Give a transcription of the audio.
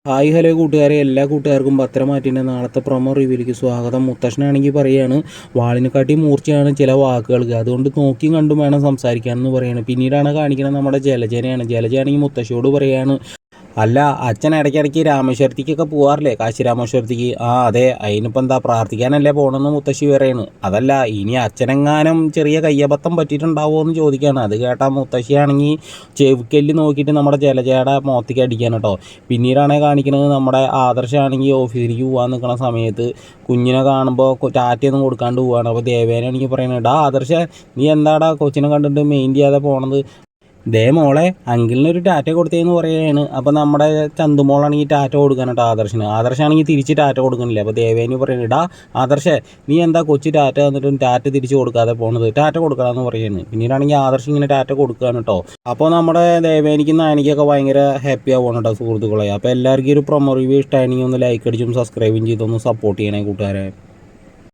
Hi hello കൂട്ടുകാരെ, എല്ലാ കൂട്ടുകാർക്കും പത്രമാറ്റിൻ്റെ നാളത്തെ പ്രൊമോ റിവ്യൂലേക്ക് സ്വാഗതം. മുത്തശ്ശനാണെങ്കിൽ പറയാണ്, വാളിനെക്കാട്ടി മൂർച്ചയാണ് ചില വാക്കുകൾക്ക്, അതുകൊണ്ട് നോക്കിയും കണ്ടും വേണം സംസാരിക്കാനെന്ന് പറയുന്നത്. പിന്നീടാണ് കാണിക്കുന്നത് നമ്മുടെ ജലജനെയാണ്. ജലജയാണെങ്കിൽ മുത്തശ്ശിയോട് പറയാണ്, അല്ല അച്ഛൻ ഇടയ്ക്കിടയ്ക്ക് രാമേശ്വരത്തേക്കൊക്കെ പോകാറില്ലേ, കാശി രാമേശ്വരത്തേക്ക്? അതെ, അതിനിപ്പോൾ എന്താ, പ്രാർത്ഥിക്കാനല്ലേ പോകണമെന്ന് മുത്തശ്ശി പറയാണ്. അതല്ല, ഇനി അച്ഛനെങ്ങാനും ചെറിയ കയ്യബദ്ധം പറ്റിയിട്ടുണ്ടാവുമോ എന്ന് ചോദിക്കുകയാണ്. അത് കേട്ടാൽ മുത്തശ്ശിയാണെങ്കിൽ ചെവിക്കല്ല് നോക്കിയിട്ട് നമ്മുടെ ജലജയുടെ മുഖത്തേക്ക് അടിക്കാൻ കേട്ടോ. പിന്നീടാണെങ്കിൽ കാണിക്കുന്നത് നമ്മുടെ ആദർശമാണെങ്കിൽ ഓഫീസിലേക്ക് പോകാൻ നിൽക്കുന്ന സമയത്ത് കുഞ്ഞിനെ കാണുമ്പോൾ ടാറ്റയൊന്നും കൊടുക്കാണ്ട് പോവുകയാണ്. അപ്പോൾ ദേവേനാണെങ്കിൽ പറയുന്നത്, ഡാ ആദർശ, നീ എന്താടാ കൊച്ചിനെ കണ്ടിട്ട് മെയിൻ ചെയ്യാതെ പോണത്? ദേ മോളെ, അങ്കിളിനൊരു ടാറ്റ കൊടുത്തേന്ന് പറയുകയാണ്. അപ്പോൾ നമ്മുടെ ചന്തുമോളാണെങ്കിൽ ടാറ്റ കൊടുക്കാനായിട്ട് ആദർശാണെങ്കിൽ തിരിച്ച് ടാറ്റ കൊടുക്കണില്ല. അപ്പോൾ ദേവേനി പറയുന്നത്, ഇടാ ആദർശേ, നീ എന്താ കൊച്ചു ടാറ്റ തന്നിട്ടും ടാറ്റ തിരിച്ച് കൊടുക്കാതെ പോണത്? ടാറ്റ കൊടുക്കാമെന്ന് പറയുന്നത്. പിന്നീടാണെങ്കിൽ ആദർശം ഇങ്ങനെ ടാറ്റ കൊടുക്കുകയാണ് കേട്ടോ. അപ്പോൾ നമ്മുടെ ദേവേനിക്കും നായനിക്കൊക്കെ ഭയങ്കര ഹാപ്പി ആവുകയാണ് കേട്ടോ സുഹൃത്തുക്കളെ. അപ്പോൾ എല്ലാവർക്കും ഒരു പ്രൊമോ റിവ്യൂ ഇഷ്ടമാണെങ്കിൽ ഒന്ന് ലൈക്ക് അടിച്ചും സബ്സ്ക്രൈബും ചെയ്തൊന്ന് സപ്പോർട്ട് ചെയ്യണേ കൂട്ടുകാരെ.